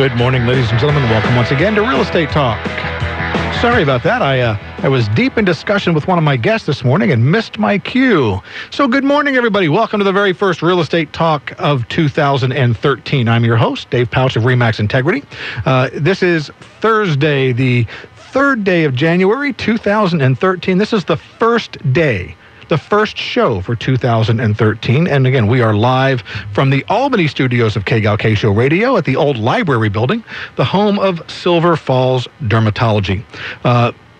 Good morning, ladies and gentlemen. Welcome once again to Real Estate Talk. Sorry about that. I was deep in discussion with one of my guests this morning and missed my cue. So good morning, everybody. Welcome to the very first Real Estate Talk of 2013. I'm your host, Dave Pautsch of RE/MAX Integrity. This is Thursday, the 3rd day of January, 2013. This is the first day, the first show for 2013. And again, we are live from the Albany studios of KGAL KShow Radio at the old library building, the home of Silver Falls Dermatology.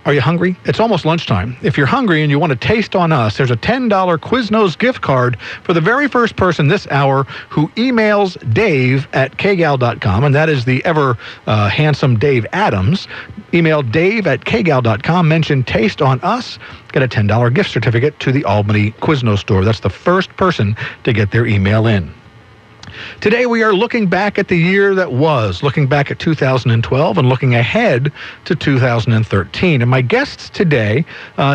Are you hungry? It's almost lunchtime. If you're hungry and you want to taste on us, there's a $10 Quiznos gift card for the very first person this hour who emails Dave at KGAL.com, and that is the ever handsome Dave Adams. Email Dave at KGAL.com, mention Taste on Us, get a $10 gift certificate to the Albany Quiznos store. That's the first person to get their email in. Today we are looking back at the year that was, looking back at 2012 and looking ahead to 2013. And my guests today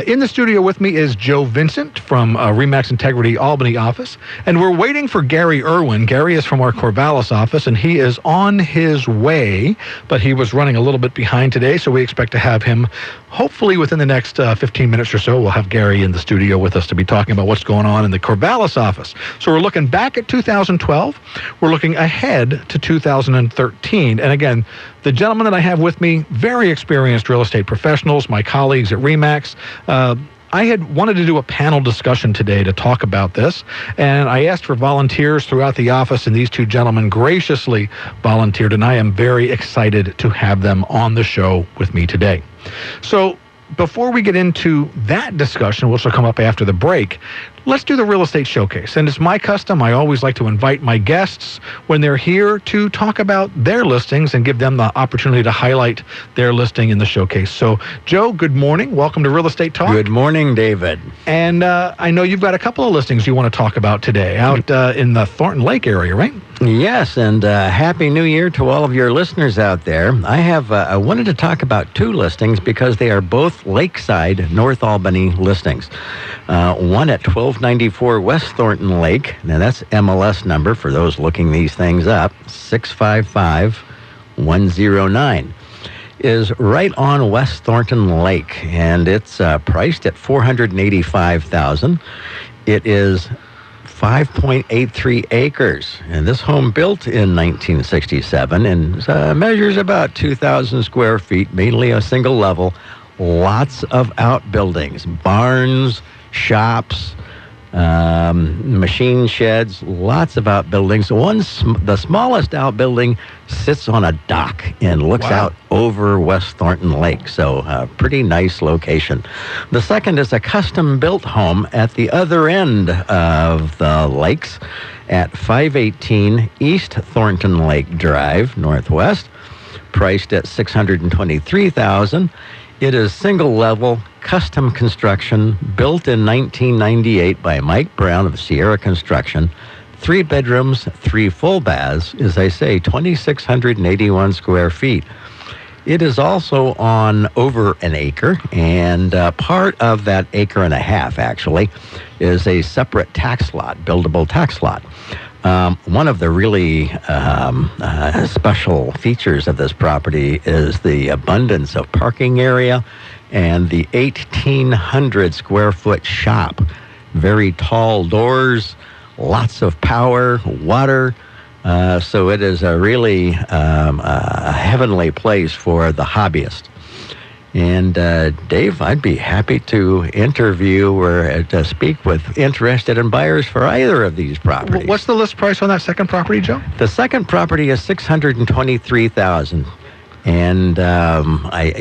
in the studio with me is Joe Vincent from RE/MAX Integrity Albany office. And we're waiting for Gary Irwin. Gary is from our Corvallis office, and he is on his way, but he was running a little bit behind today, so we expect to have him hopefully within the next 15 minutes or so. We'll have Gary in the studio with us to be talking about what's going on in the Corvallis office. So we're looking back at 2012. We're looking ahead to 2013. And again, the gentleman that I have with me, very experienced real estate professionals, my colleagues at RE/MAX. I had wanted to do a panel discussion today to talk about this, and I asked for volunteers throughout the office, and these two gentlemen graciously volunteered, and I am very excited to have them on the show with me today. So before we get into that discussion, which will come up after the break, let's do the real estate showcase. And it's my custom. I always like to invite my guests when they're here to talk about their listings and give them the opportunity to highlight their listing in the showcase. So, Joe, good morning. Welcome to Real Estate Talk. Good morning, David. And I know you've got a couple of listings you want to talk about today out in the Thornton Lake area, right? Yes, and Happy New Year to all of your listeners out there. I wanted to talk about two listings because they are both lakeside North Albany listings. One at 1294 West Thornton Lake. Now that's MLS number for those looking these things up, 655109. Is right on West Thornton Lake, and it's priced at $485,000. It is 5.83 acres, and this home built in 1967 and measures about 2,000 square feet, mainly a single level. Lots of outbuildings, barns, shops, machine sheds, lots of outbuildings. The smallest outbuilding sits on a dock and looks out over West Thornton Lake, so a pretty nice location. The second is a custom-built home at the other end of the lakes at 518 East Thornton Lake Drive, Northwest, priced at $623,000. It is single-level, custom construction, built in 1998 by Mike Brown of Sierra Construction. 3 bedrooms, 3 full baths, as I say, 2,681 square feet. It is also on over an acre, and part of that acre and a half, actually, is a separate tax lot, buildable tax lot. One of the really special features of this property is the abundance of parking area and the 1,800 square foot shop. Very tall doors, lots of power, water. So it is a really a heavenly place for the hobbyist. And Dave, I'd be happy to interview or to speak with interested buyers for either of these properties. What's the list price on that second property, Joe? The second property is $623,000. And I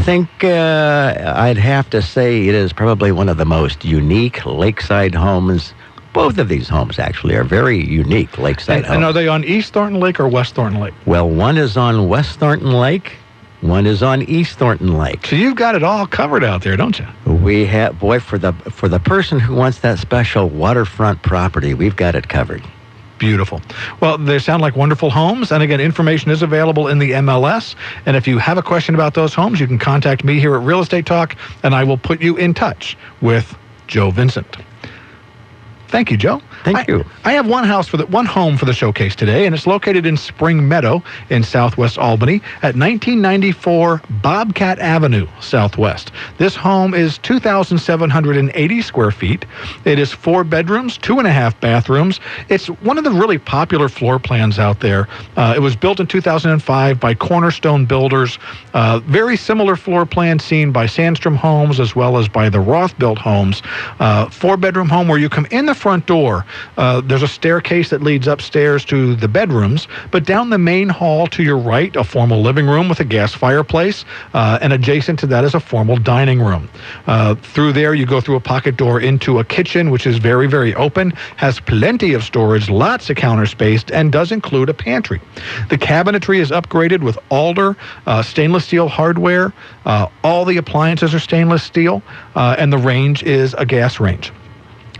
think I'd have to say it is probably one of the most unique lakeside homes. Both of these homes, actually, are very unique lakeside homes. And are they on East Thornton Lake or West Thornton Lake? Well, one is on West Thornton Lake. One is on East Thornton Lake. So you've got it all covered out there, don't you? We have, boy, for the person who wants that special waterfront property, we've got it covered. Beautiful. Well, they sound like wonderful homes. And again, information is available in the MLS. And if you have a question about those homes, you can contact me here at Real Estate Talk, and I will put you in touch with Joe Vincent. Thank you, Joe. Thank you. I have one home for the showcase today, and it's located in Spring Meadow in Southwest Albany at 1994 Bobcat Avenue Southwest. This home is 2,780 square feet. It is 4 bedrooms, 2.5 bathrooms. It's one of the really popular floor plans out there. It was built in 2005 by Cornerstone Builders. Very similar floor plan seen by Sandstrom Homes as well as by the Roth-built homes. 4-bedroom home where you come in the front door. There's a staircase that leads upstairs to the bedrooms, but down the main hall to your right, a formal living room with a gas fireplace, and adjacent to that is a formal dining room. Through there, you go through a pocket door into a kitchen, which is very, very open, has plenty of storage, lots of counter space, and does include a pantry. The cabinetry is upgraded with alder, stainless steel hardware. All the appliances are stainless steel, and the range is a gas range.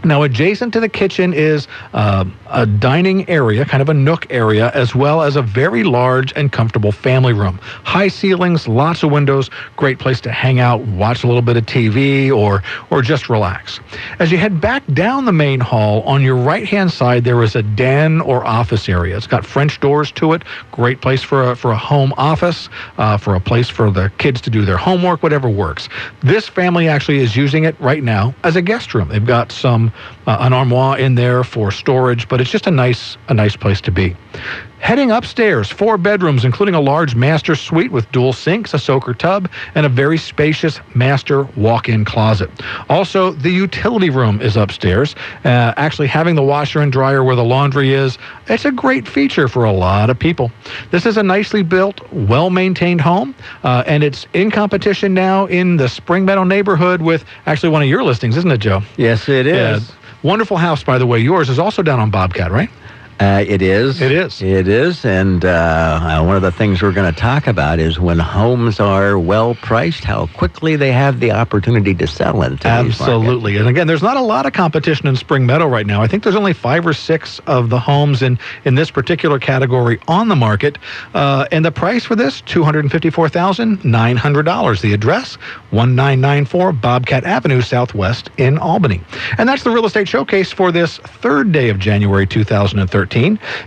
Now, adjacent to the kitchen is a dining area, kind of a nook area, as well as a very large and comfortable family room. High ceilings, lots of windows, great place to hang out, watch a little bit of TV, or just relax. As you head back down the main hall, on your right-hand side, there is a den or office area. It's got French doors to it, great place for a home office, for a place for the kids to do their homework, whatever works. This family actually is using it right now as a guest room. They've got an armoire in there for storage, but it's just a nice place to be. Heading upstairs, 4 bedrooms, including a large master suite with dual sinks, a soaker tub, and a very spacious master walk-in closet. Also, the utility room is upstairs. Actually, having the washer and dryer where the laundry is, it's a great feature for a lot of people. This is a nicely built, well-maintained home, and it's in competition now in the Spring Meadow neighborhood with actually one of your listings, isn't it, Joe? Yes, it is. Wonderful house, by the way. Yours is also down on Bobcat, right? It is. It is. It is. And one of the things we're going to talk about is when homes are well priced, how quickly they have the opportunity to sell into Absolutely. And again, there's not a lot of competition in Spring Meadow right now. I think there's only 5 or 6 of the homes in this particular category on the market. And the price for this, $254,900. The address, 1994 Bobcat Avenue Southwest in Albany. And that's the Real Estate Showcase for this 3rd day of January 2013.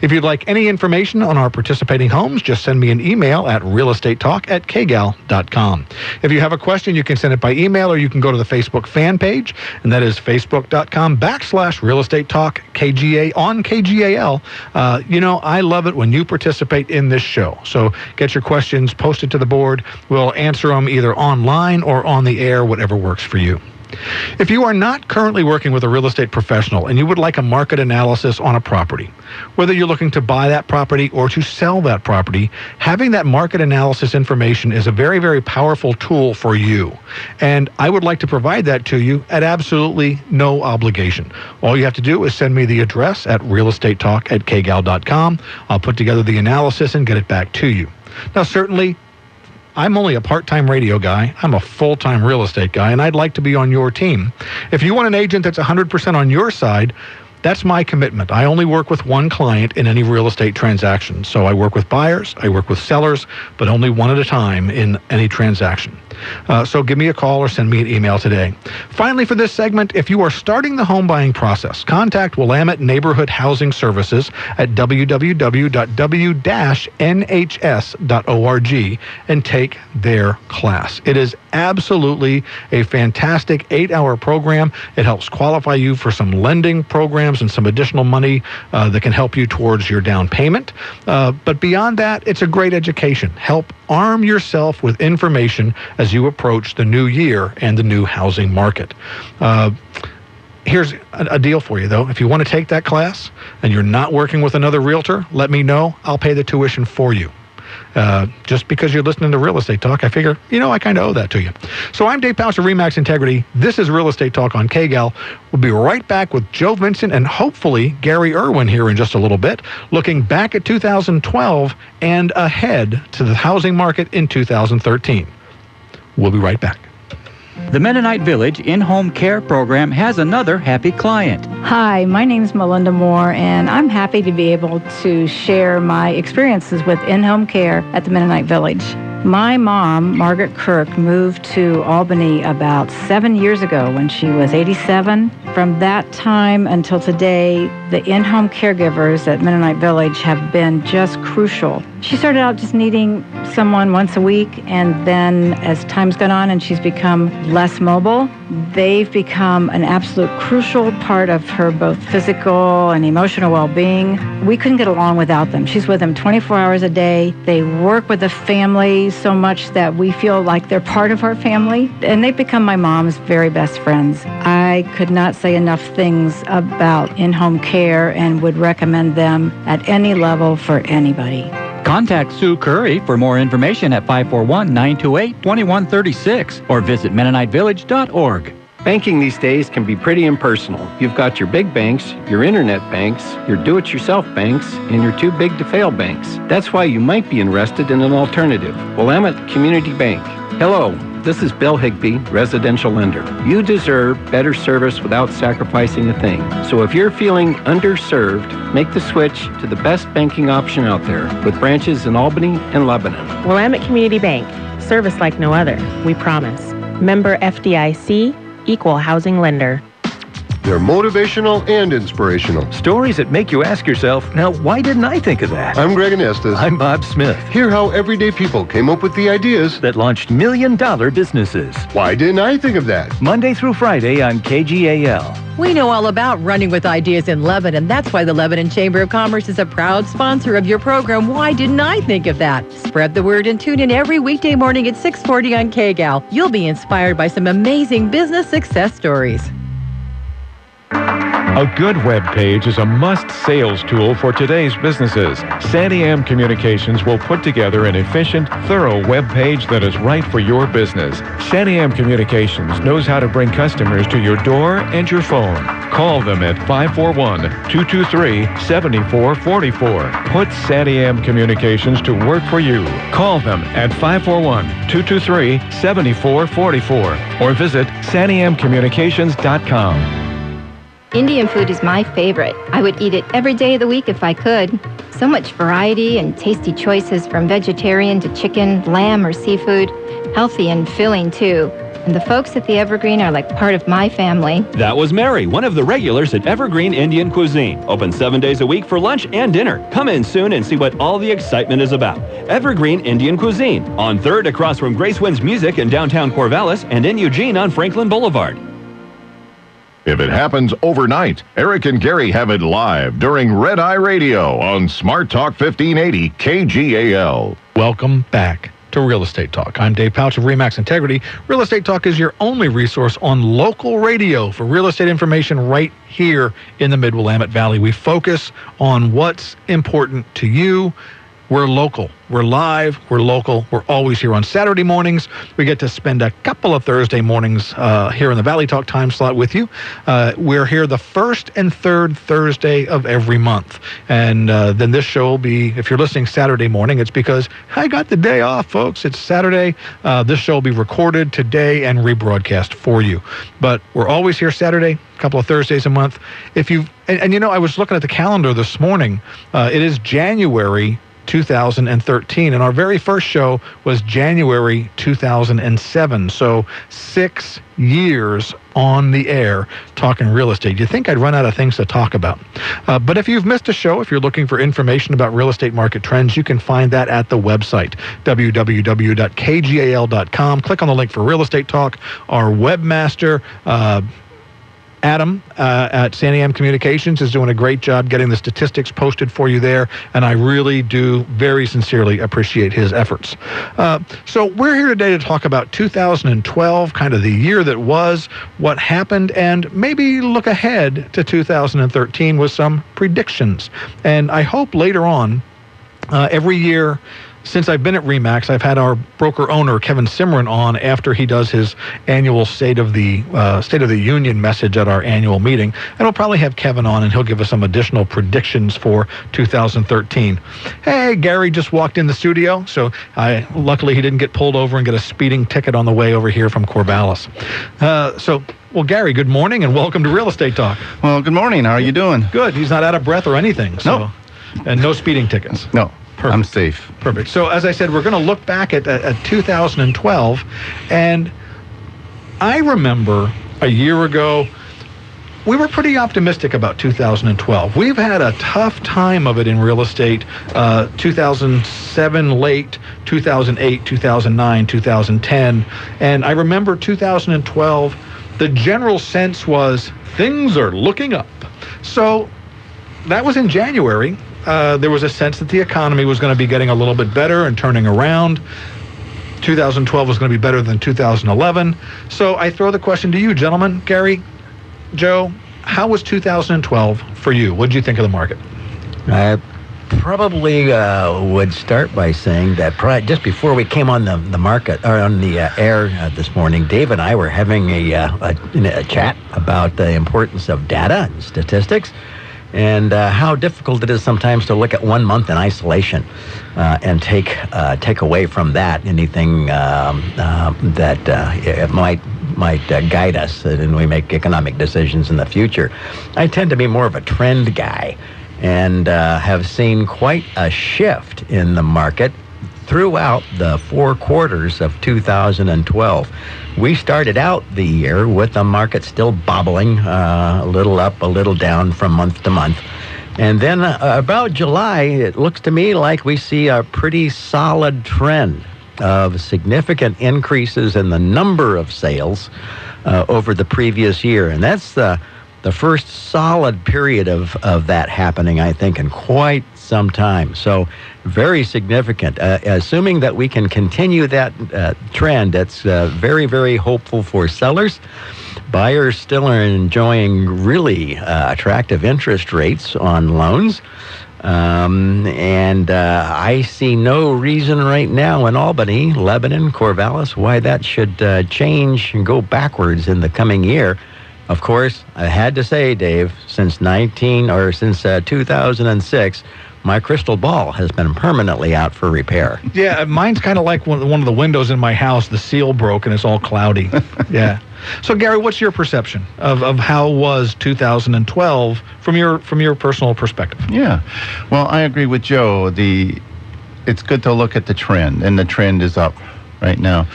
If you'd like any information on our participating homes, just send me an email at realestatetalk@kgal.com. If you have a question, you can send it by email or you can go to the Facebook fan page, and that is facebook.com/realestatetalk on KGAL. I love it when you participate in this show. So get your questions posted to the board. We'll answer them either online or on the air, whatever works for you. If you are not currently working with a real estate professional and you would like a market analysis on a property, whether you're looking to buy that property or to sell that property, having that market analysis information is a very, very powerful tool for you. And I would like to provide that to you at absolutely no obligation. All you have to do is send me the address at realestatetalk@kgal.com. I'll put together the analysis and get it back to you. Now, certainly, I'm only a part-time radio guy. I'm a full-time real estate guy, and I'd like to be on your team. If you want an agent that's 100% on your side, that's my commitment. I only work with one client in any real estate transaction. So I work with buyers, I work with sellers, but only one at a time in any transaction. So give me a call or send me an email today. Finally, for this segment, if you are starting the home buying process, contact Willamette Neighborhood Housing Services at www.w-nhs.org and take their class. It is absolutely a fantastic 8-hour program. It helps qualify you for some lending programs and some additional money that can help you towards your down payment. But beyond that, it's a great education. Help arm yourself with information as you approach the new year and the new housing market. Here's a deal for you, though. If you want to take that class and you're not working with another realtor, let me know. I'll pay the tuition for you. Just because you're listening to Real Estate Talk, I figure, I kind of owe that to you. So I'm Dave Pautsch of RE/MAX Integrity. This is Real Estate Talk on KGAL. We'll be right back with Joe Vincent and hopefully Gary Irwin here in just a little bit, looking back at 2012 and ahead to the housing market in 2013. We'll be right back. The Mennonite Village In-Home Care Program has another happy client. Hi, my name's Melinda Moore, and I'm happy to be able to share my experiences with in-home care at the Mennonite Village. My mom, Margaret Kirk, moved to Albany about 7 years ago when she was 87. From that time until today, the in-home caregivers at Mennonite Village have been just crucial. She started out just needing someone once a week, and then as time's gone on and she's become less mobile, they've become an absolute crucial part of her both physical and emotional well-being. We couldn't get along without them. She's with them 24 hours a day. They work with the family so much that we feel like they're part of our family, and they've become my mom's very best friends. I could not say enough things about in-home care and would recommend them at any level for anybody. Contact Sue Curry for more information at 541-928-2136 or visit MennoniteVillage.org. Banking these days can be pretty impersonal. You've got your big banks, your internet banks, your do-it-yourself banks, and your too big to fail banks. That's wwhy you might be interested in an alternative. Willamette Community Bank. Hello, this is Bill Higbee, residential lender. You deserve better service without sacrificing a thing. So if you're feeling underserved, make the switch to the best banking option out there with branches in Albany and Lebanon. Willamette Community Bank. Service like no other. We promise. Member FDIC. Equal housing lender. They're motivational and inspirational. Stories that make you ask yourself, now, why didn't I think of that? I'm Greg Anestis. I'm Bob Smith. Hear how everyday people came up with the ideas That launched million-dollar businesses. Why didn't I think of that? Monday through Friday on KGAL. We know all about running with ideas in Lebanon. That's why the Lebanon Chamber of Commerce is a proud sponsor of your program. Why didn't I think of that? Spread the word and tune in every weekday morning at 6:40 on KGAL. You'll be inspired by some amazing business success stories. A good web page is a must sales tool for today's businesses. Sandy Am Communications will put together an efficient, thorough web page that is right for your business. Sandy Am Communications knows how to bring customers to your door and your phone. Call them at 541-223-7444. Put Sandy Am Communications to work for you. Call them at 541-223-7444 or visit sandyamcommunications.com. Indian food is my favorite. I would eat it every day of the week if I could. So much variety and tasty choices from vegetarian to chicken, lamb, or seafood. Healthy and filling, too. And the folks at the Evergreen are like part of my family. That was Mary, one of the regulars at Evergreen Indian Cuisine. Open 7 days a week for lunch and dinner. Come in soon and see what all the excitement is about. Evergreen Indian Cuisine. On 3rd across from Grace Wins Music in downtown Corvallis and in Eugene on Franklin Boulevard. If it happens overnight, Eric and Gary have it live during Red Eye Radio on Smart Talk 1580 KGAL. Welcome back to Real Estate Talk. I'm Dave Pautsch of RE/MAX Integrity. Real Estate Talk is your only resource on local radio for real estate information right here in the Mid-Willamette Valley. We focus on what's important to you. We're local. We're live. We're local. We're always here on Saturday mornings. We get to spend a couple of Thursday mornings here in the Valley Talk time slot with you. We're here the first and third Thursday of every month. And then this show will be, if you're listening Saturday morning, it's because I got the day off, folks. It's Saturday. This show will be recorded today and rebroadcast for you. But we're always here Saturday, a couple of Thursdays a month. If you've, and you know, I was looking at the calendar this morning. It is January 2013, and our very first show was January 2007. So 6 years on the air talking real estate. You'd think I'd run out of things to talk about. But if you've missed a show, if you're looking for information about real estate market trends, you can find that at the website, www.kgal.com. Click on the link for Real Estate Talk. Our webmaster, Adam at Sandy Am Communications is doing a great job getting the statistics posted for you there, and I really do very sincerely appreciate his efforts. So we're here today to talk about 2012, kind of the year that was, what happened, and maybe look ahead to 2013 with some predictions. And I hope later on, every year, since I've been at RE/MAX, I've had our broker owner, Kevin Simran, on after he does his annual State of the Union message at our annual meeting. And we'll probably have Kevin on, and he'll give us some additional predictions for 2013. Hey, Gary just walked in the studio, so luckily he didn't get pulled over and get a speeding ticket on the way over here from Corvallis. Well, Gary, good morning, and welcome to Real Estate Talk. Well, good morning. How are you doing? Good. He's not out of breath or anything. So. No. And no speeding tickets. No. Perfect. I'm safe. Perfect. So as I said, we're going to look back at 2012, and I remember a year ago we were pretty optimistic about 2012. We've had a tough time of it in real estate, 2007 late, 2008, 2009, 2010. And I remember 2012, the general sense was things are looking up. So that was in January. There was a sense that the economy was going to be getting a little bit better and turning around. 2012 was going to be better than 2011. So I throw the question to you, gentlemen. Gary, Joe, how was 2012 for you? What did you think of the market? I probably would start by saying that just before we came on the market or on the air this morning, Dave and I were having a chat about the importance of data and statistics, and how difficult it is sometimes to look at 1 month in isolation and take away from that anything that it might guide us and we make economic decisions in the future. I tend to be more of a trend guy and have seen quite a shift in the market throughout the 4 quarters of 2012. We started out the year with the market still bobbling, a little up, a little down from month to month. And then about July, it looks to me like we see a pretty solid trend of significant increases in the number of sales over the previous year. And that's the first solid period of that happening, I think, in quite some time. So very significant. Assuming that we can continue that trend, that's very, very hopeful for sellers. Buyers still are enjoying really attractive interest rates on loans. And I see no reason right now in Albany, Lebanon, Corvallis, why that should change and go backwards in the coming year. Of course, I had to say, Dave, since 2006, my crystal ball has been permanently out for repair. Yeah, mine's kind of like one of the windows in my house. The seal broke and it's all cloudy. Yeah. So, Gary, what's your perception of how was 2012 from your personal perspective? Yeah. Well, I agree with Joe. It's good to look at the trend, and the trend is up right now.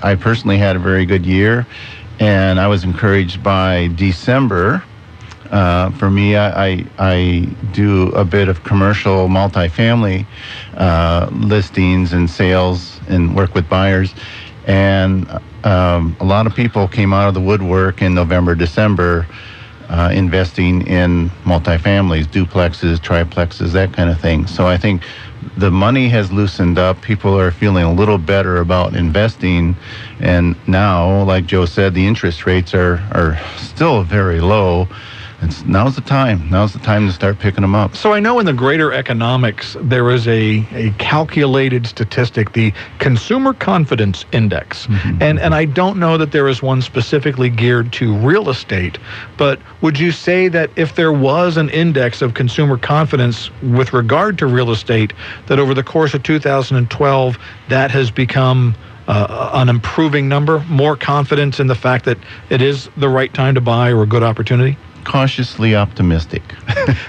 I personally had a very good year, and I was encouraged by December. For me, I do a bit of commercial multifamily listings and sales and work with buyers. And a lot of people came out of the woodwork in November, December, investing in multifamilies, duplexes, triplexes, that kind of thing. So I think the money has loosened up. People are feeling a little better about investing. And now, like Joe said, the interest rates are still very low. Now's the time. Now's the time to start picking them up. So I know in the greater economics, there is a calculated statistic, the Consumer Confidence Index. Mm-hmm. And I don't know that there is one specifically geared to real estate, but would you say that if there was an index of consumer confidence with regard to real estate, that over the course of 2012, that has become an improving number, more confidence in the fact that it is the right time to buy or a good opportunity? Cautiously optimistic.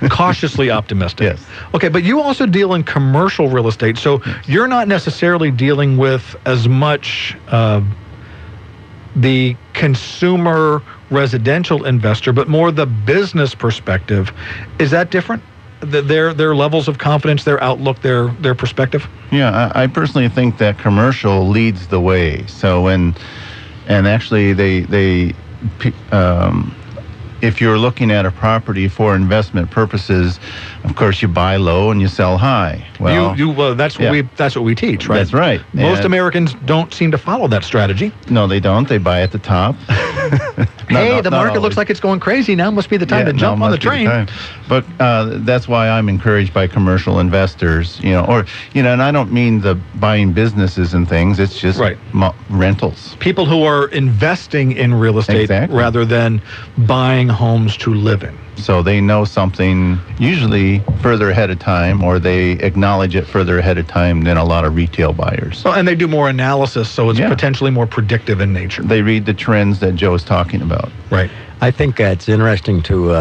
Cautiously optimistic. Yes. Okay, but you also deal in commercial real estate, so you're not necessarily dealing with as much the consumer residential investor, but more the business perspective. Is that different? Their levels of confidence, their outlook, their perspective? Yeah, I personally think that commercial leads the way. So actually they if you're looking at a property for investment purposes, of course you buy low and you sell high. Well, that's what we teach, right? That's right. Most Americans don't seem to follow that strategy. No, they don't. They buy at the top. The market looks like it's going crazy now. Must be the time to jump on the train. But that's why I'm encouraged by commercial investors, and I don't mean the buying businesses and things. It's just rentals. People who are investing in real estate rather than buying homes to live in. So they know something usually further ahead of time, or they acknowledge it further ahead of time than a lot of retail buyers. And they do more analysis, so it's potentially more predictive in nature. They read the trends that Joe's talking about. Right. I think it's interesting to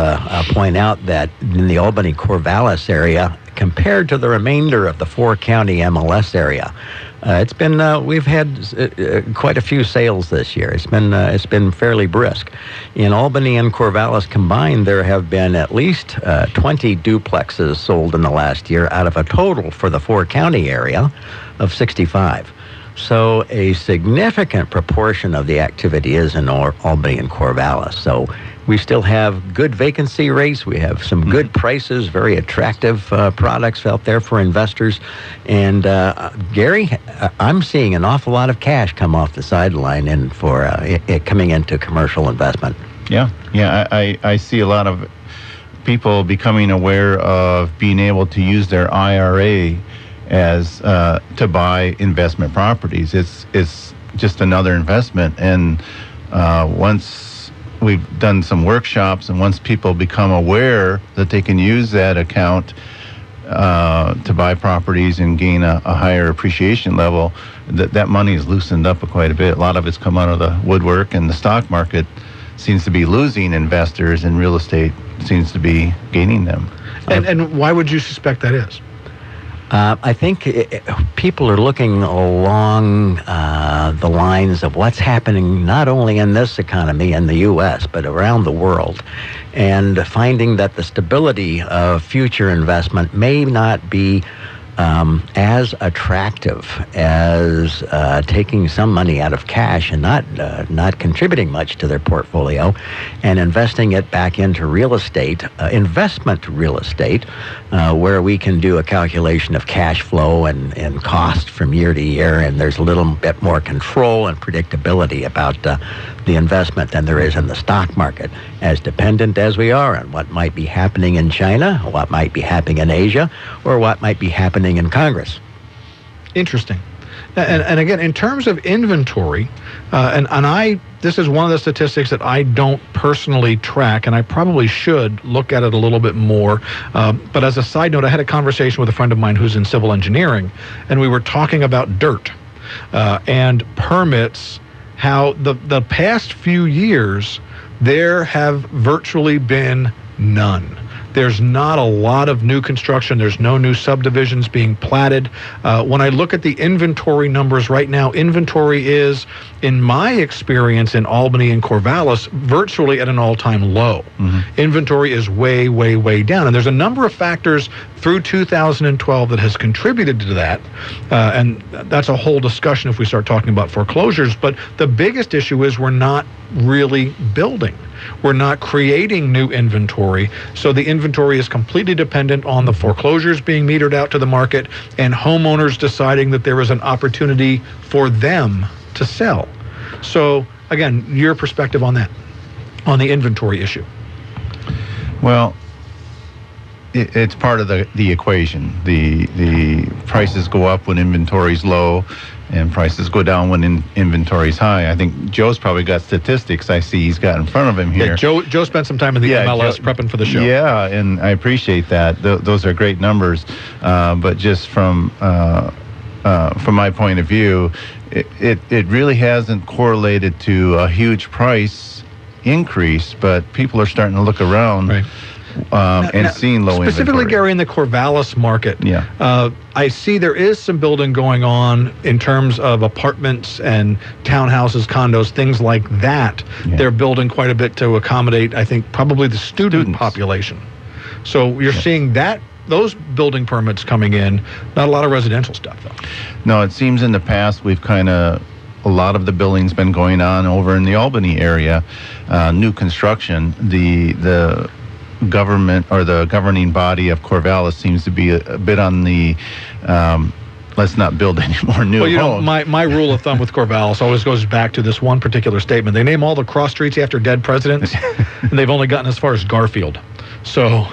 point out that in the Albany-Corvallis area, compared to the remainder of the 4-county MLS area, It's been we've had quite a few sales this year. It's been fairly brisk. In Albany and Corvallis combined, there have been at least 20 duplexes sold in the last year out of a total for the 4-county area of 65. So a significant proportion of the activity is in Albany and Corvallis. So we still have good vacancy rates. We have some good prices, very attractive products out there for investors. And Gary, I'm seeing an awful lot of cash come off the sideline and for it coming into commercial investment. Yeah, I see a lot of people becoming aware of being able to use their IRA as to buy investment properties. It's just another investment, and once we've done some workshops, and once people become aware that they can use that account to buy properties and gain a higher appreciation level, that money is loosened up quite a bit. A lot of it's come out of the woodwork, and the stock market seems to be losing investors, and real estate seems to be gaining them. And why would you suspect that is? I think people are looking along the lines of what's happening not only in this economy in the U.S., but around the world, and finding that the stability of future investment may not be as attractive as taking some money out of cash and not contributing much to their portfolio and investing it back into real estate, investment real estate, where we can do a calculation of cash flow and cost from year to year, and there's a little bit more control and predictability about the investment than there is in the stock market, as dependent as we are on what might be happening in China, what might be happening in Asia, or what might be happening in Congress. Interesting. And again, in terms of inventory, this is one of the statistics that I don't personally track, and I probably should look at it a little bit more. But as a side note, I had a conversation with a friend of mine who's in civil engineering, and we were talking about dirt and permits, how the past few years, there have virtually been none. There's not a lot of new construction. There's no new subdivisions being platted. When I look at the inventory numbers right now, inventory is, in my experience in Albany and Corvallis, virtually at an all-time low. Mm-hmm. Inventory is way, way, way down. And there's a number of factors through 2012 that has contributed to that. And that's a whole discussion if we start talking about foreclosures. But the biggest issue is we're not really building. We're not creating new inventory. So the inventory is completely dependent on the foreclosures being metered out to the market and homeowners deciding that there is an opportunity for them to sell. So again, your perspective on that, on the inventory issue. Well, it's part of the equation. The prices go up when inventory's low, and prices go down when inventory's high. I think Joe's probably got statistics I see he's got in front of him here. Yeah, Joe spent some time in the MLS prepping for the show. Yeah, and I appreciate that. Those are great numbers. But just from my point of view, it really hasn't correlated to a huge price increase, but people are starting to look around. Right. And seeing low inventory. Specifically, Gary, in the Corvallis market, I see there is some building going on in terms of apartments and townhouses, condos, things like that. Yeah. They're building quite a bit to accommodate, I think, probably the student population. So you're seeing those building permits coming in, not a lot of residential stuff, though. No, it seems in the past a lot of the building's been going on over in the Albany area, new construction. The government or the governing body of Corvallis seems to be a bit on the let's not build any more new homes. My rule of thumb with Corvallis always goes back to this one particular statement. They name all the cross streets after dead presidents, and they've only gotten as far as Garfield. So,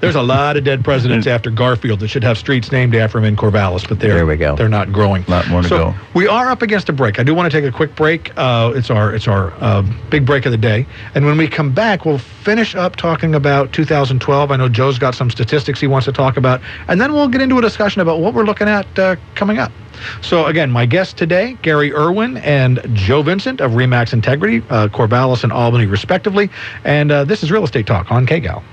there's a lot of dead presidents after Garfield that should have streets named after him in Corvallis, but there we go. They're not growing. A lot more to go. We are up against a break. I do want to take a quick break. It's our big break of the day. And when we come back, we'll finish up talking about 2012. I know Joe's got some statistics he wants to talk about. And then we'll get into a discussion about what we're looking at coming up. So again, my guests today, Gary Irwin and Joe Vincent of RE/MAX Integrity, Corvallis and Albany respectively. And this is Real Estate Talk on KGAL.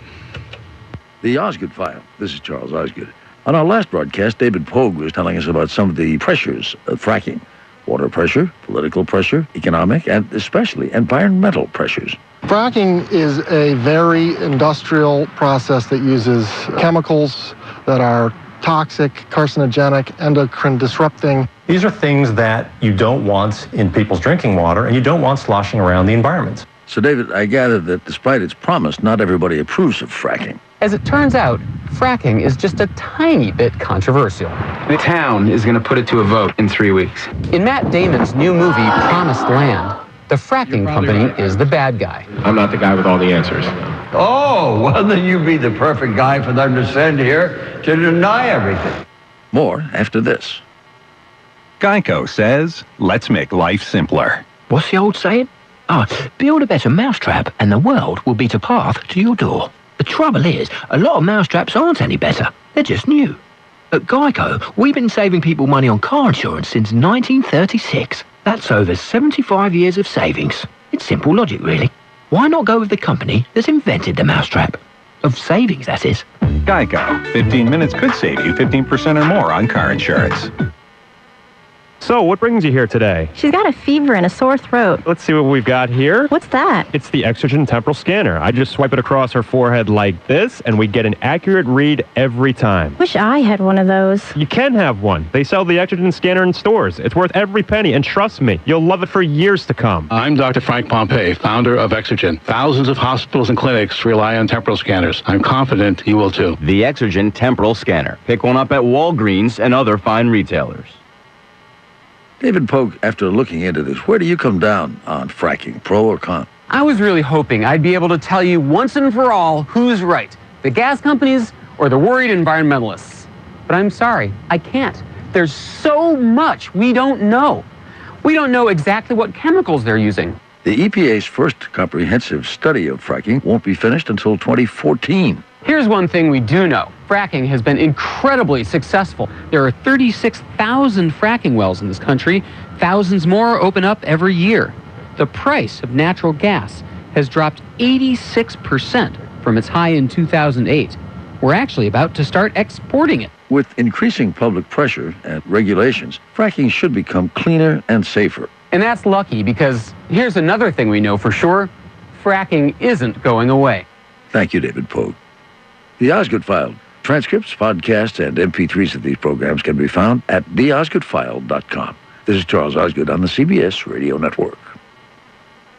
The Osgood File. This is Charles Osgood. On our last broadcast, David Pogue was telling us about some of the pressures of fracking. Water pressure, political pressure, economic, and especially environmental pressures. Fracking is a very industrial process that uses chemicals that are toxic, carcinogenic, endocrine disrupting. These are things that you don't want in people's drinking water, and you don't want sloshing around the environment. So, David, I gather that despite its promise, not everybody approves of fracking. As it turns out, fracking is just a tiny bit controversial. The town is going to put it to a vote in 3 weeks. In Matt Damon's new movie, Promised Land, the fracking company is the bad guy. I'm not the guy with all the answers. Oh, well, then you'd be the perfect guy for them to send here to deny everything. More after this. Geico says, let's make life simpler. What's the old saying? Build a better mousetrap and the world will beat a path to your door. The trouble is, a lot of mousetraps aren't any better. They're just new. At Geico, we've been saving people money on car insurance since 1936. That's over 75 years of savings. It's simple logic, really. Why not go with the company that's invented the mousetrap? Of savings, that is. Geico. 15 minutes could save you 15% or more on car insurance. So, what brings you here today? She's got a fever and a sore throat. Let's see what we've got here. What's that? It's the Exergen Temporal Scanner. I just swipe it across her forehead like this, and we get an accurate read every time. Wish I had one of those. You can have one. They sell the Exergen Scanner in stores. It's worth every penny, and trust me, you'll love it for years to come. I'm Dr. Frank Pompey, founder of Exergen. Thousands of hospitals and clinics rely on temporal scanners. I'm confident you will too. The Exergen Temporal Scanner. Pick one up at Walgreens and other fine retailers. David Pogue, after looking into this, where do you come down on fracking, pro or con? I was really hoping I'd be able to tell you once and for all who's right, the gas companies or the worried environmentalists. But I'm sorry, I can't. There's so much we don't know. We don't know exactly what chemicals they're using. The EPA's first comprehensive study of fracking won't be finished until 2014. Here's one thing we do know. Fracking has been incredibly successful. There are 36,000 fracking wells in this country. Thousands more open up every year. The price of natural gas has dropped 86% from its high in 2008. We're actually about to start exporting it. With increasing public pressure and regulations, fracking should become cleaner and safer. And that's lucky because here's another thing we know for sure. Fracking isn't going away. Thank you, David Pogue. The Osgood File. Transcripts, podcasts, and MP3s of these programs can be found at theosgoodfile.com. This is Charles Osgood on the CBS Radio Network.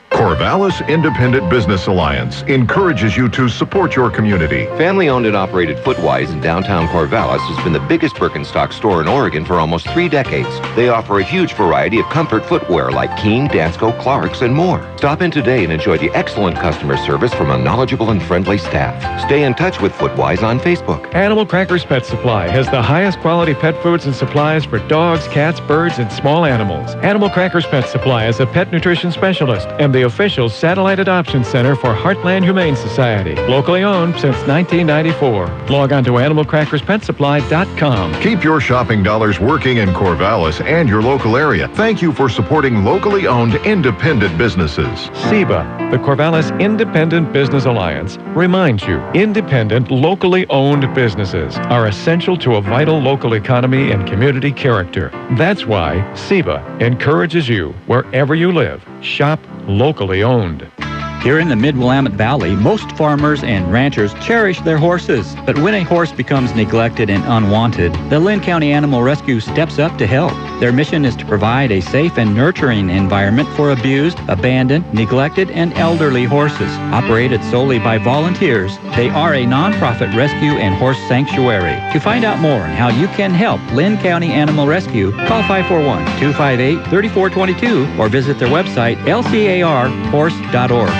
Corvallis Independent Business Alliance encourages you to support your community. Family-owned and operated Footwise in downtown Corvallis has been the biggest Birkenstock store in Oregon for almost 3 decades. They offer a huge variety of comfort footwear like Keen, Dansko, Clarks, and more. Stop in today and enjoy the excellent customer service from a knowledgeable and friendly staff. Stay in touch with Footwise on Facebook. Animal Crackers Pet Supply has the highest quality pet foods and supplies for dogs, cats, birds, and small animals. Animal Crackers Pet Supply is a pet nutrition specialist and the official satellite adoption center for Heartland Humane Society. Locally owned since 1994. Log on to animalcrackerspetsupply.com. Keep your shopping dollars working in Corvallis and your local area. Thank you for supporting locally owned independent businesses. SEBA, the Corvallis Independent Business Alliance, reminds you independent, locally owned businesses are essential to a vital local economy and community character. That's why SEBA encourages you, wherever you live, shop locally owned. Here in the Mid-Willamette Valley, most farmers and ranchers cherish their horses. But when a horse becomes neglected and unwanted, the Lynn County Animal Rescue steps up to help. Their mission is to provide a safe and nurturing environment for abused, abandoned, neglected, and elderly horses. Operated solely by volunteers, they are a nonprofit rescue and horse sanctuary. To find out more on how you can help Lynn County Animal Rescue, call 541-258-3422 or visit their website, lcarhorse.org.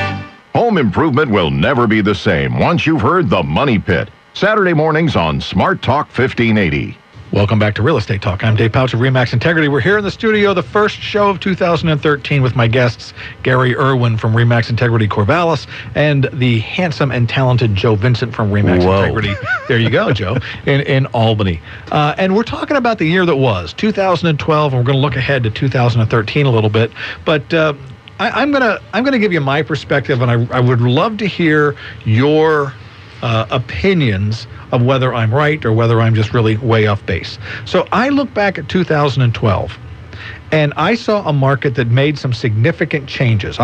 Home improvement will never be the same once you've heard The Money Pit. Saturday mornings on Smart Talk 1580. Welcome back to Real Estate Talk. I'm Dave Pautsch of RE/MAX Integrity. We're here in the studio, the first show of 2013 with my guests, Gary Irwin from RE/MAX Integrity Corvallis and the handsome and talented Joe Vincent from RE/MAX Integrity. There you go, Joe, in Albany. And we're talking about the year that was, 2012, and we're going to look ahead to 2013 a little bit. But I'm gonna give you my perspective, and I would love to hear your opinions of whether I'm right or whether I'm just really way off base. So I look back at 2012, and I saw a market that made some significant changes.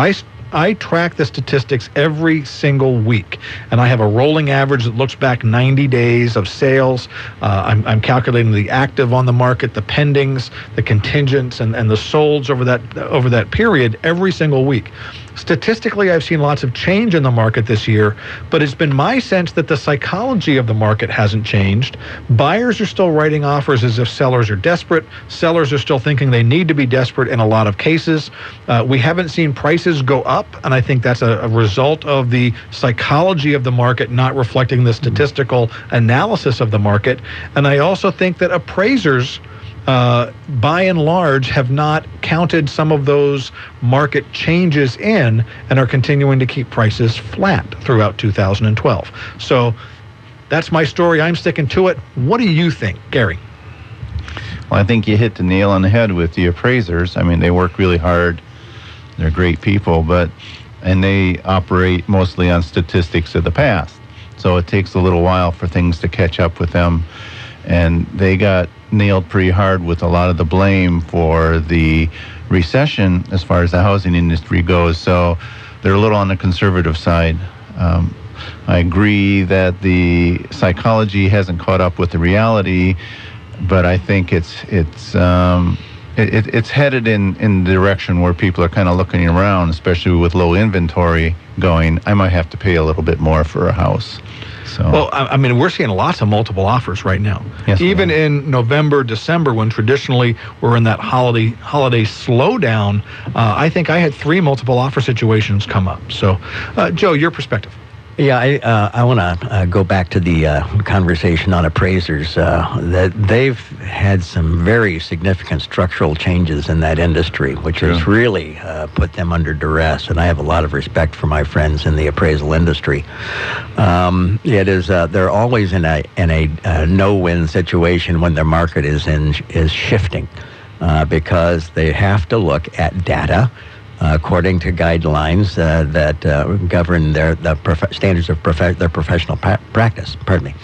I track the statistics every single week, and I have a rolling average that looks back 90 days of sales. I'm calculating the active on the market, the pendings, the contingents, and the solds over that period every single week. Statistically, I've seen lots of change in the market this year, but it's been my sense that the psychology of the market hasn't changed. Buyers are still writing offers as if sellers are desperate. Sellers are still thinking they need to be desperate in a lot of cases. We haven't seen prices go up, and I think that's a result of the psychology of the market not reflecting the statistical analysis of the market. And I also think that appraisers, by and large, have not counted some of those market changes in and are continuing to keep prices flat throughout 2012. So that's my story. I'm sticking to it. What do you think, Gary? Well, I think you hit the nail on the head with the appraisers. I mean, they work really hard. They're great people, and they operate mostly on statistics of the past. So it takes a little while for things to catch up with them. And they got nailed pretty hard with a lot of the blame for the recession as far as the housing industry goes. So they're a little on the conservative side. I agree that the psychology hasn't caught up with the reality, but I think it's headed in the direction where people are kind of looking around, especially with low inventory, going, I might have to pay a little bit more for a house. So. Well, I mean, we're seeing lots of multiple offers right now. Yes, even in November, December, when traditionally we're in that holiday slowdown, I think I had 3 multiple offer situations come up. So, Joe, your perspective. Yeah, I want to go back to the conversation on appraisers. That they've had some very significant structural changes in that industry, which has really put them under duress. And I have a lot of respect for my friends in the appraisal industry. It is they're always in a no-win situation when their market is shifting, because they have to look at data. According to guidelines that govern standards of their professional practice. Pardon me.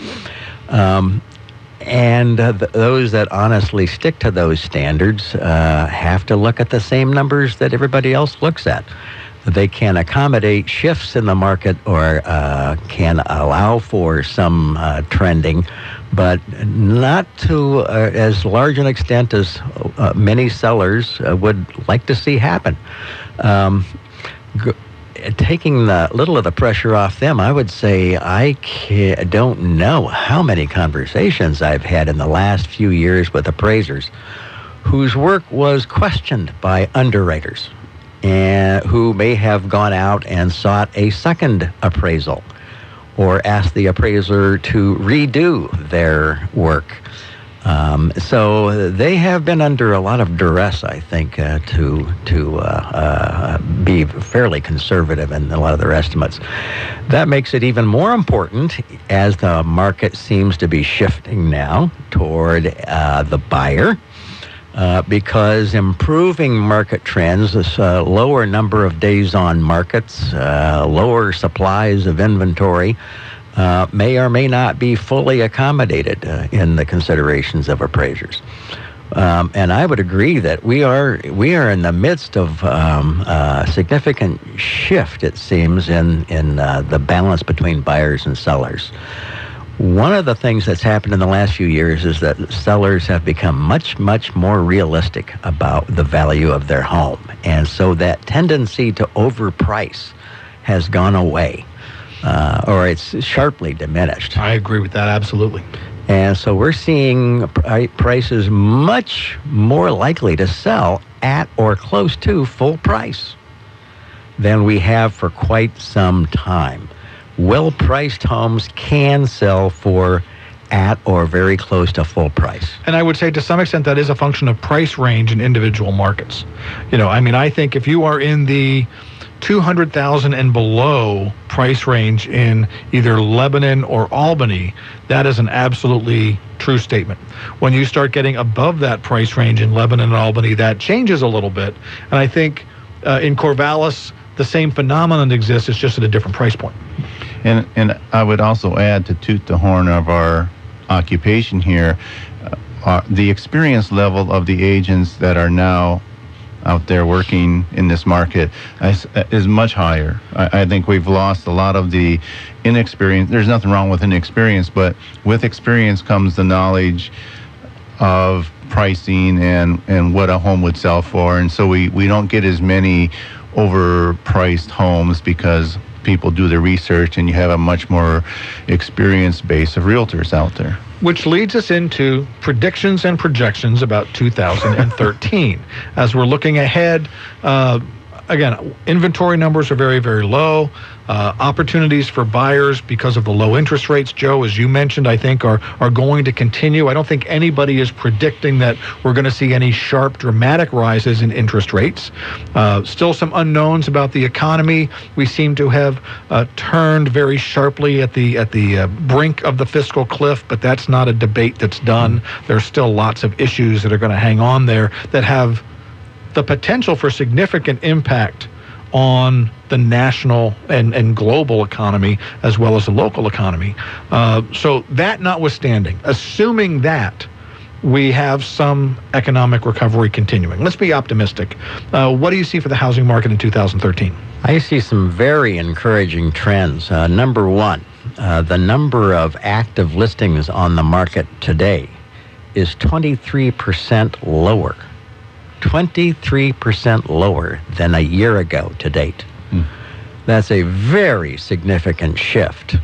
And those that honestly stick to those standards have to look at the same numbers that everybody else looks at. They can accommodate shifts in the market or can allow for some trending, but not to as large an extent as many sellers would like to see happen. Taking a little of the pressure off them, I would say I don't know how many conversations I've had in the last few years with appraisers whose work was questioned by underwriters and who may have gone out and sought a second appraisal or asked the appraiser to redo their work. So they have been under a lot of duress, I think, to be fairly conservative in a lot of their estimates. That makes it even more important as the market seems to be shifting now toward the buyer, because improving market trends, this lower number of days on markets, lower supplies of inventory, may or may not be fully accommodated in the considerations of appraisers. And I would agree that we are in the midst of a significant shift, it seems, in the balance between buyers and sellers. One of the things that's happened in the last few years is that sellers have become much, much more realistic about the value of their home. And so that tendency to overprice has gone away. Or it's sharply diminished. I agree with that, absolutely. And so we're seeing prices much more likely to sell at or close to full price than we have for quite some time. Well-priced homes can sell for at or very close to full price. And I would say to some extent that is a function of price range in individual markets. I think if you are in the $200,000 and below price range in either Lebanon or Albany, that is an absolutely true statement. When you start getting above that price range in Lebanon and Albany, that changes a little bit. And I think in Corvallis, the same phenomenon exists, it's just at a different price point. And I would also add, to toot the horn of our occupation here, the experience level of the agents that are now out there working in this market is much higher. I think we've lost a lot of the inexperience. There's nothing wrong with inexperience, but with experience comes the knowledge of pricing and what a home would sell for. And so we don't get as many overpriced homes because people do the research, and you have a much more experienced base of realtors out there. Which leads us into predictions and projections about 2013. As we're looking ahead, again, inventory numbers are very, very low. Opportunities for buyers because of the low interest rates, Joe, as you mentioned, I think are going to continue. I don't think anybody is predicting that we're going to see any sharp, dramatic rises in interest rates. Still some unknowns about the economy. We seem to have turned very sharply at the brink of the fiscal cliff, but that's not a debate that's done. There's still lots of issues that are going to hang on there that have the potential for significant impact on the national and global economy as well as the local economy. So that notwithstanding, assuming that we have some economic recovery continuing, let's be optimistic. What do you see for the housing market in 2013? I see some very encouraging trends. Number one, the number of active listings on the market today is 23% lower. 23% lower than a year ago to date. That's a very significant shift.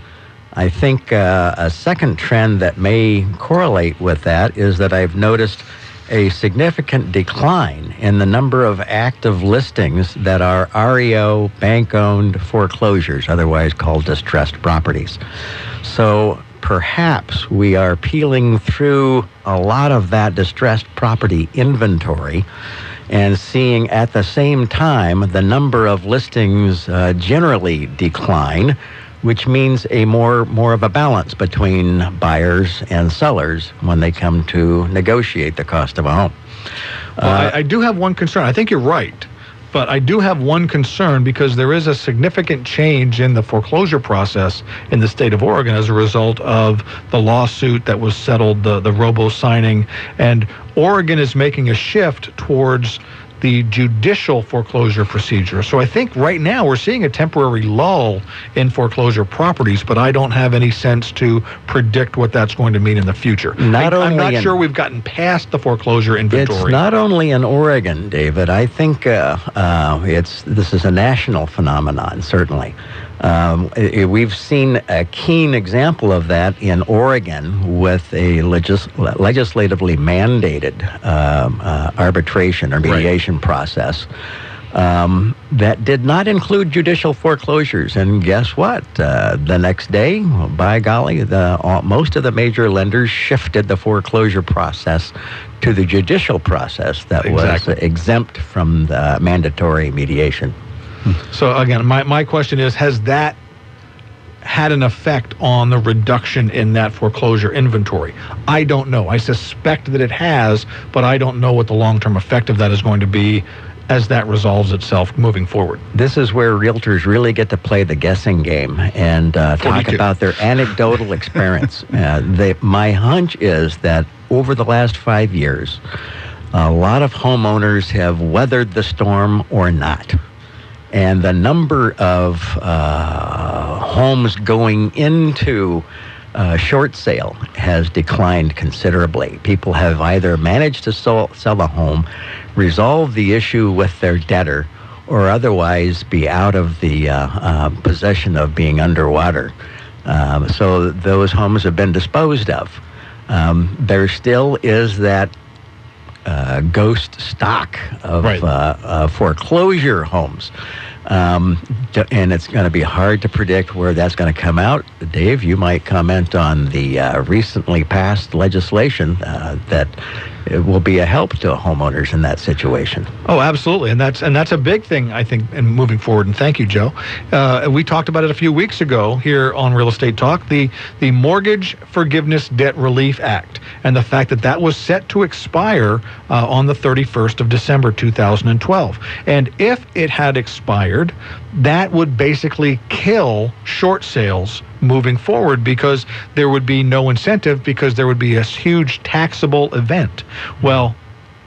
I think a second trend that may correlate with that is that I've noticed a significant decline in the number of active listings that are REO, bank-owned foreclosures, otherwise called distressed properties. So perhaps we are peeling through a lot of that distressed property inventory and seeing at the same time the number of listings generally decline, which means a more of a balance between buyers and sellers when they come to negotiate the cost of a home. Well, I do have one concern. I think you're right. But I do have one concern because there is a significant change in the foreclosure process in the state of Oregon as a result of the lawsuit that was settled, the robo-signing. And Oregon is making a shift towards the judicial foreclosure procedure. So I think right now we're seeing a temporary lull in foreclosure properties, but I don't have any sense to predict what that's going to mean in the future. I'm not sure we've gotten past the foreclosure inventory. It's not only in Oregon, David. I think this is a national phenomenon, certainly. We've seen a keen example of that in Oregon with a legislatively mandated arbitration or mediation process that did not include judicial foreclosures. And guess what? The next day, by golly, most of the major lenders shifted the foreclosure process to the judicial process that was exempt from the mandatory mediation. So again, my question is, has that had an effect on the reduction in that foreclosure inventory? I don't know. I suspect that it has, but I don't know what the long-term effect of that is going to be as that resolves itself moving forward. This is where realtors really get to play the guessing game and talk about their anecdotal experience. My hunch is that over the last 5 years, a lot of homeowners have weathered the storm or not. And the number of homes going into short sale has declined considerably. People have either managed to sell a home, resolve the issue with their debtor, or otherwise be out of the possession of being underwater. So those homes have been disposed of. There still is that ghost stock of foreclosure homes. And it's going to be hard to predict where that's going to come out. Dave, you might comment on the recently passed legislation that it will be a help to homeowners in that situation. Oh, absolutely, and that's a big thing, I think, in moving forward. And thank you, Joe. We talked about it a few weeks ago here on Real Estate Talk, the Mortgage Forgiveness Debt Relief Act, and the fact that was set to expire on the 31st of December 2012. And if it had expired, expired, that would basically kill short sales moving forward because there would be no incentive because there would be a huge taxable event. Well,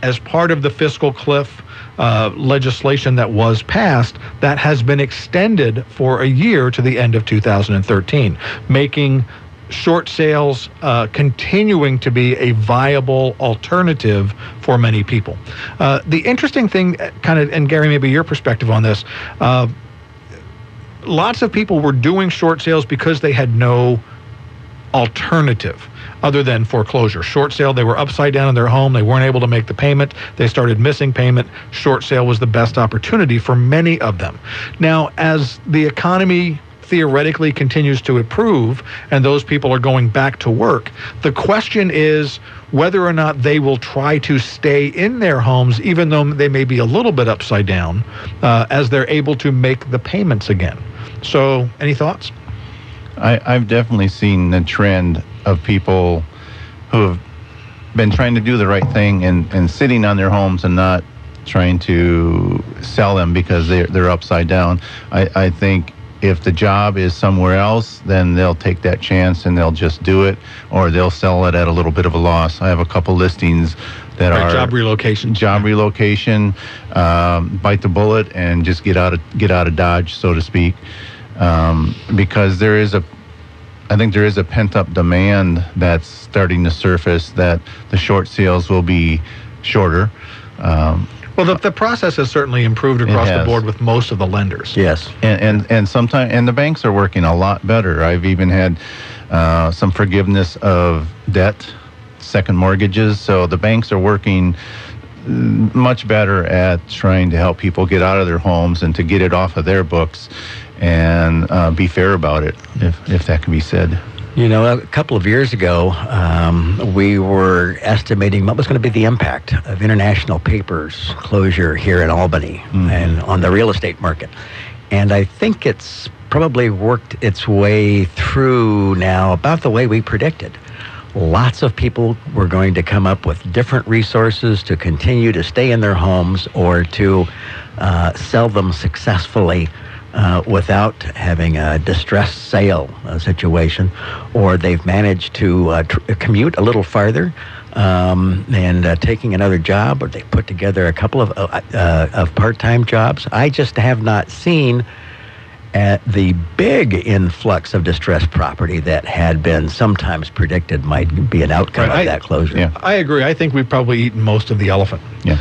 as part of the fiscal cliff legislation that was passed, that has been extended for a year to the end of 2013, making short sales continuing to be a viable alternative for many people. The interesting thing, and Gary, maybe your perspective on this, lots of people were doing short sales because they had no alternative other than foreclosure. Short sale, they were upside down in their home. They weren't able to make the payment. They started missing payment. Short sale was the best opportunity for many of them. Now, as the economy theoretically continues to improve and those people are going back to work, the question is whether or not they will try to stay in their homes even though they may be a little bit upside down as they're able to make the payments again. So, any thoughts? I've definitely seen the trend of people who have been trying to do the right thing and sitting on their homes and not trying to sell them because they're upside down. I think if the job is somewhere else, then they'll take that chance and they'll just do it, or they'll sell it at a little bit of a loss. I have a couple listings that are job relocation, bite the bullet and just get out of Dodge, so to speak, because I think there is a pent-up demand that's starting to surface that the short sales will be shorter. Well, the process has certainly improved across the board with most of the lenders. Yes, and sometimes the banks are working a lot better. I've even had some forgiveness of debt, second mortgages. So the banks are working much better at trying to help people get out of their homes and to get it off of their books and be fair about it, if that can be said. You know, a couple of years ago, we were estimating what was going to be the impact of International Paper's closure here in Albany and on the real estate market. And I think it's probably worked its way through now about the way we predicted. Lots of people were going to come up with different resources to continue to stay in their homes or to sell them successfully without having a distressed sale situation, or they've managed to commute a little farther and taking another job, or they put together a couple of part-time jobs. I just have not seen the big influx of distressed property that had been sometimes predicted might be an outcome of that closure. I agree. I think we've probably eaten most of the elephant. Yeah.